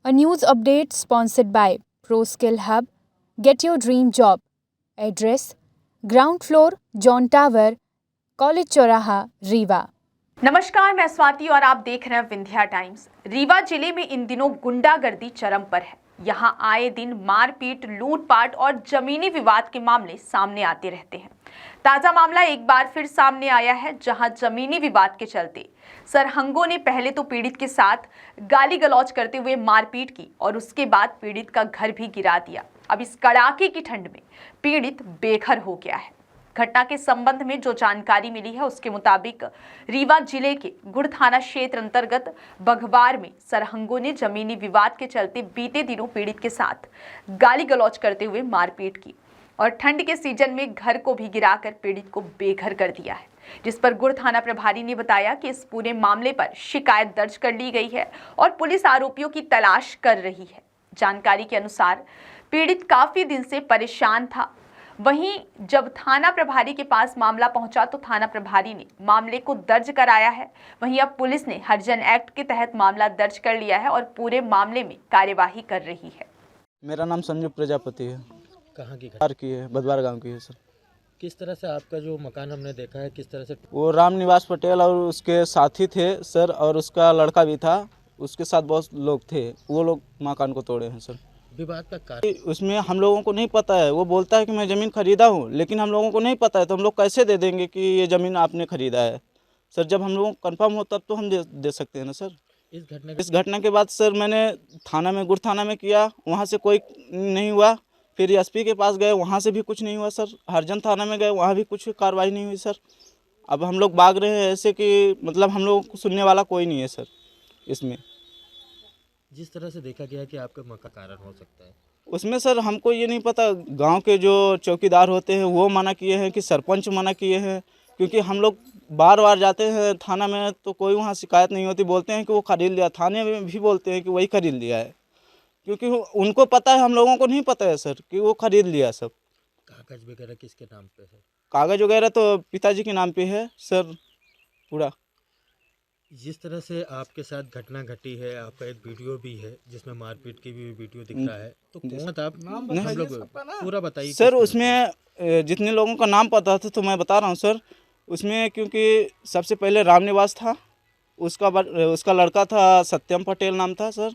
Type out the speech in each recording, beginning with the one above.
A news update sponsored by ProSkill Hub. Get your dream job. Address: Ground floor, John Tower, College चौराहा, रीवा। नमस्कार, मैं स्वाति और आप देख रहे हैं विंध्या टाइम्स। रीवा जिले में इन दिनों गुंडागर्दी चरम पर है। यहां आए दिन मारपीट, लूटपाट और जमीनी विवाद के मामले सामने आते रहते हैं। ताजा मामला एक बार फिर सामने आया है, जहां जमीनी विवाद के चलते सरहंगों ने पहले तो पीड़ित के साथ गाली गलौज करते हुए मारपीट की और उसके बाद पीड़ित का घर भी गिरा दिया। अब इस कड़ाके की ठंड में पीड़ित बेघर हो गया है। घटना के संबंध में जो जानकारी मिली है उसके मुताबिक रीवा जिले के गुड़ थाना क्षेत्र अंतर्गत बघवार में सरहंगों ने जमीनी विवाद के चलते बीते दिनों पीड़ित के साथ गाली गलौज करते हुए मारपीट की और ठंड के सीजन में घर को भी गिराकर पीड़ित को बेघर कर दिया है, जिस पर गुड़ थाना प्रभारी ने बताया कि इस पूरे मामले पर शिकायत दर्ज कर ली गई है और पुलिस आरोपियों की तलाश कर रही है। जानकारी के अनुसार पीड़ित काफी दिन से परेशान था। वहीं जब थाना प्रभारी के पास मामला पहुंचा तो थाना प्रभारी ने मामले को दर्ज कराया है। वहीं अब पुलिस ने हरिजन एक्ट के तहत मामला दर्ज कर लिया है और पूरे मामले में कार्यवाही कर रही है। मेरा नाम संजू प्रजापति है। कहाँ की की है, बदवार गांव की है सर। किस तरह से आपका जो मकान हमने देखा है, किस तरह से? वो राम निवास पटेल और उसके साथी थे सर, और उसका लड़का भी था, उसके साथ बहुत लोग थे। वो लोग मकान को तोड़े हैं सर। विवाद का कारण उसमें हम लोगों को नहीं पता है। वो बोलता है कि मैं ज़मीन खरीदा हूँ, लेकिन हम लोगों को नहीं पता है, तो हम लोग कैसे दे देंगे कि ये ज़मीन आपने खरीदा है? सर जब हम लोगों को कंफर्म हो तब तो हम दे सकते हैं ना सर। इस घटना के बाद सर मैंने थाना में, गुड़ थाना में किया, वहाँ से कोई नहीं हुआ। फिर एसपी के पास गए, वहाँ से भी कुछ नहीं हुआ सर। हरिजन थाना में गए, वहाँ भी कुछ कार्रवाई नहीं हुई सर। अब हम लोग भाग रहे हैं ऐसे कि मतलब हम लोगों को सुनने वाला कोई नहीं है सर। इसमें जिस तरह से देखा गया कि आपका मकान कारण हो सकता है, उसमें सर हमको ये नहीं पता। गांव के जो चौकीदार होते हैं वो मना किए हैं कि सरपंच मना किए हैं, क्योंकि हम लोग बार बार जाते हैं थाना में तो कोई वहाँ शिकायत नहीं होती। बोलते हैं कि वो खरीद लिया, थाने में भी बोलते हैं कि वही खरीद लिया है, क्योंकि उनको पता है, हम लोगों को नहीं पता है सर कि वो खरीद लिया सब। कागज वगैरह किसके नाम पे है? कागज वगैरह तो पिताजी के नाम पे है सर पूरा। जिस तरह से आपके साथ घटना घटी है, आपका एक वीडियो भी है जिसमें मारपीट की भी वीडियो दिख रहा है, तो कौन आप हम लोग पूरा बताइए सर। उसमें जितने लोगों का नाम पता था तो मैं बता रहा हूँ सर। उसमें क्योंकि सबसे पहले राम निवास था, उसका लड़का था सत्यम पटेल नाम था सर।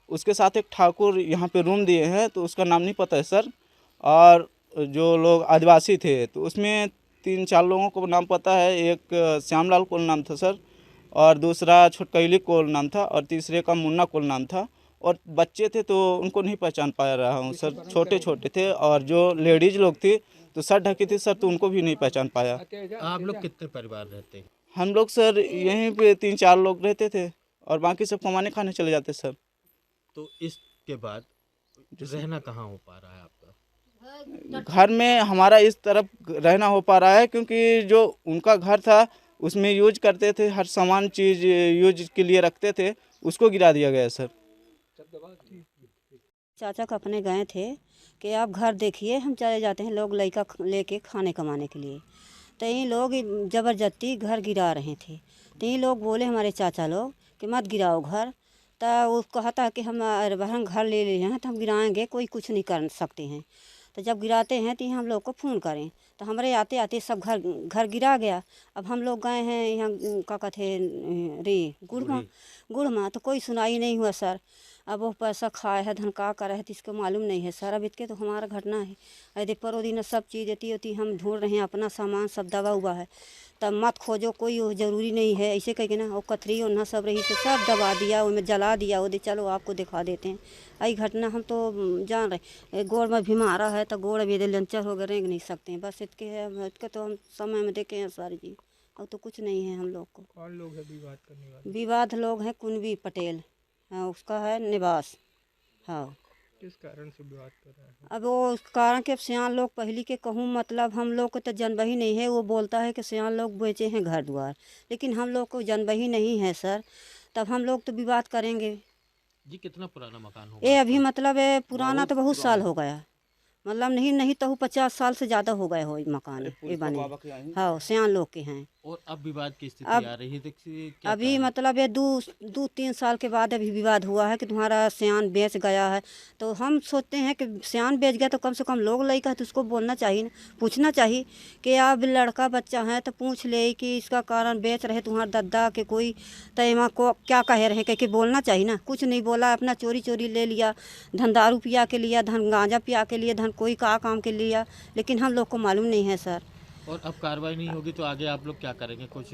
उसके साथ एक ठाकुर यहाँ पे रूम दिए हैं, तो उसका नाम नहीं पता है सर। और जो लोग आदिवासी थे तो उसमें 3-4 लोगों को नाम पता है। एक श्यामलाल कोल नाम था सर, और दूसरा छुटकैली कोल नाम था, और तीसरे का मुन्ना कोल नाम था। और बच्चे थे तो उनको नहीं पहचान पा रहा हूँ सर, छोटे छोटे थे। और जो लेडीज लोग थी तो सर ढकी थी सर, तो उनको भी नहीं पहचान पाया। आप लोग कितने परिवार रहते हैं? हम लोग सर यहीं पे 3-4 लोग रहते थे, और बाकी सब कमाने खाने चले जाते सर। तो इसके बाद रहना कहाँ हो पा रहा है आपका? घर में हमारा इस तरफ रहना हो पा रहा है, क्योंकि जो उनका घर था उसमें यूज करते थे, हर सामान चीज़ यूज के लिए रखते थे, उसको गिरा दिया गया सर। चाचा को अपने गए थे कि आप घर देखिए, हम चले जाते हैं लोग लड़का लेके खाने कमाने के लिए। तो ये लोग ज़बरदस्ती घर गिरा रहे थे। तो ये लोग बोले हमारे चाचा लोग कि मत गिराओ घर। तो वो कहता कि हम घर ले लिए हैं तो हम गिराएंगे, कोई कुछ नहीं कर सकते हैं। तो जब गिराते हैं तो हम लोग को फ़ोन करें, तो हमारे आते आते सब घर गिरा गया। अब हम लोग गए हैं यहाँ क्या कहते रे गुड़मा, तो कोई सुनाई नहीं हुआ सर। अब वो पैसा खाए है, धन का करे है तो इसको मालूम नहीं है सर। अब इसके तो हमारा घटना है, यदि परो दिन सब चीज़ होती होती हम ढूंढ रहे हैं, अपना सामान सब दबा हुआ है। तब मत खोजो, कोई ज़रूरी नहीं है ऐसे कह के ना। वो कथरी और ना सब रही से सब दबा दिया, उनमें जला दिया। वो दे चलो आपको दिखा देते हैं। यही घटना हम तो जान रहे। गोड़ में भी मारा है तो गोड़ भी लंचर हो गए, रेंग नहीं सकते हैं। बस इसके है, इसके तो हम समय में देखे हैं सर जी। अब तो कुछ नहीं है हम लोग को। कौन लोग है विवाद करने वाले? विवाद लोग हैं कुनवी पटेल, हाँ, उसका है निवास। हाँ, किस कारण से विवाद कर रहे हैं? अब वो कारण के सियान लोग पहली के कहूँ मतलब हम लोग को तो जनब ही नहीं है। वो बोलता है कि सियान लोग बेचे हैं घर द्वार, लेकिन हम लोग को जनब ही नहीं है सर। तब हम लोग तो विवाद करेंगे जी। कितना पुराना मकान होगा? ये अभी मतलब है पुराना तो बहुत साल हो गया, मतलब नहीं तो 50 साल से ज़्यादा हो गए हो मकान ये बने। हाँ, सियान लोग के हैं। और अब विवाद की स्थिति अब आ रही है, देखिए क्या अभी कारण? मतलब ये 2-3 साल के बाद अभी विवाद हुआ है कि तुम्हारा सियान बेच गया है। तो हम सोचते हैं कि सियान बेच गया तो कम से कम लोग लड़का है तो उसको बोलना चाहिए ना, पूछना चाहिए कि आप लड़का बच्चा है तो पूछ ले कि इसका कारण बेच रहे तुम्हारे दादा के कोई तयमा को क्या कह रहे हैं, कह के बोलना चाहिए ना। कुछ नहीं बोला, अपना चोरी चोरी ले लिया, धन दारू पिया के लिया, धन गांजा पिया के लिए, धन कोई का काम के लिया, लेकिन हम लोग को मालूम नहीं है सर। और अब कार्रवाई नहीं होगी तो आगे आप लोग क्या करेंगे? कुछ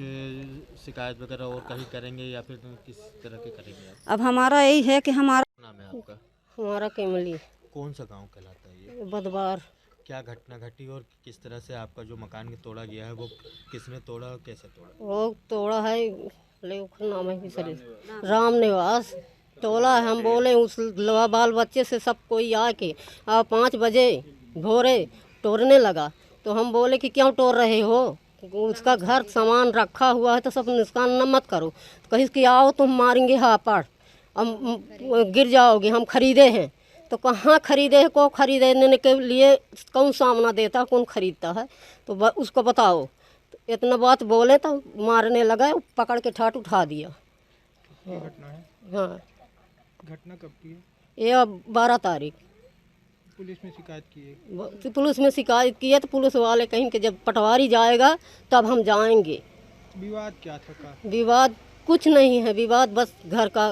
शिकायत वगैरह और कहीं करेंगे या फिर किस तरह के करेंगे आप? अब हमारा यही है कि हमारा नाम है आपका? हमारा केमली कौन सा गांव कहलाता है ये? बदबार। क्या घटना घटी और किस तरह से आपका जो मकान तोड़ा गया है वो किसने तोड़ा और कैसे तोड़ा? वो तोड़ा है, ले उसका नाम है सर राम निवास तोला है। हम बोले उस बाल बच्चे से सब कोई आके 5 बजे भोरे तोड़ने लगा, तो हम बोले कि क्यों तोड़ रहे हो, उसका घर सामान रखा हुआ है तो सब नुकसान न मत करो। तो कहीं कि आओ तुम मारेंगे हापड़, हम गिर जाओगे, हम खरीदे हैं। तो कहाँ खरीदे है, को खरीदने के लिए कौन सामना देता, कौन खरीदता है, तो उसको बताओ। तो इतना बात बोले तो मारने लगा, पकड़ के ठाट उठा दिया। ये घटना है। हाँ, घटना कब की है? ये 12 तारीख पुलिस में शिकायत की है? तो पुलिस में शिकायत की है, तो पुलिस वाले कहीं कि जब पटवारी जाएगा तब हम जाएंगे। विवाद क्या था का? विवाद कुछ नहीं है, विवाद बस घर का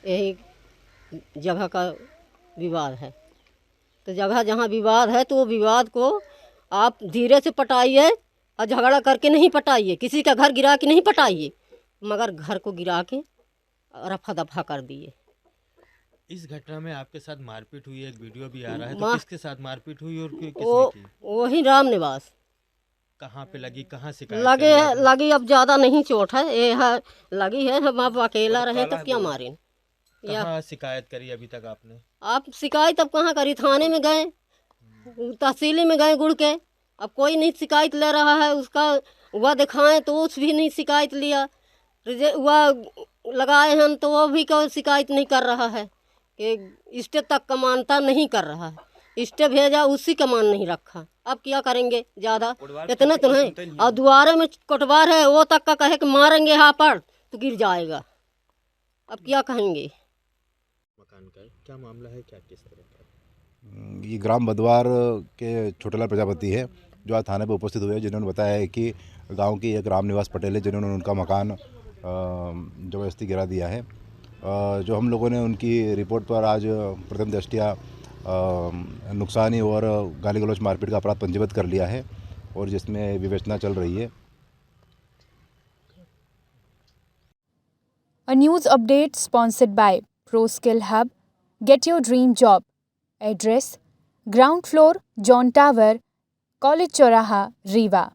यही जगह का विवाद है। तो जगह जहाँ विवाद है तो वो विवाद को आप धीरे से पटाइए और झगड़ा करके नहीं पटाइए, किसी का घर गिरा के नहीं पटाइए, मगर घर को गिरा के रफा दफा कर दिए। इस घटना में आपके साथ मारपीट हुई है, एक वीडियो भी आ रहा है, तो मार- किसके साथ मारपीट हुई और किसने वो की? वही राम निवास कहाँ पे लगी, कहाँ शिकायत लगे करी है, आपने? लगी अब ज़्यादा नहीं चोट है, ये है लगी है। हम अब अकेला रहे तो क्या मारें। या कहाँ शिकायत करी अभी तक आपने? आप शिकायत अब कहाँ करी, थाने में गए, तहसीली में गए गुड़ के, अब कोई नहीं शिकायत ले रहा है। उसका वह दिखाएं तो उस भी नहीं शिकायत लिया, वह लगाए हैं तो वो भी कोई शिकायत नहीं कर रहा है कि स्टेट तक का मानता नहीं कर रहा है। स्टेट भेजा उसी का मान नहीं रखा, अब क्या करेंगे, ज़्यादा इतना तो नहीं। और दुआरे में कोटवार है, वो तक का कहे कि मारेंगे हापड़ तो गिर जाएगा, अब क्या कहेंगे। मकान का है, क्या मामला है, क्या किस तरह का? ये ग्राम बदवार के छोटेलाल प्रजापति है जो आज थाने पर उपस्थित हुए, जिन्होंने बताया है कि गांव की एक राम निवास पटेल है जिन्होंने उनका मकान ज़बरदस्ती गिरा दिया है। जो हम लोगों ने उनकी रिपोर्ट पर आज प्रथम दृष्टया नुकसानी और गाली गलौज मारपीट का अपराध पंजीबद्ध कर लिया है और जिसमें विवेचना चल रही है। A news update sponsored by ProSkill Hub. Get your dream job. Address: Ground floor, John Tower, College Choraha, Rewa.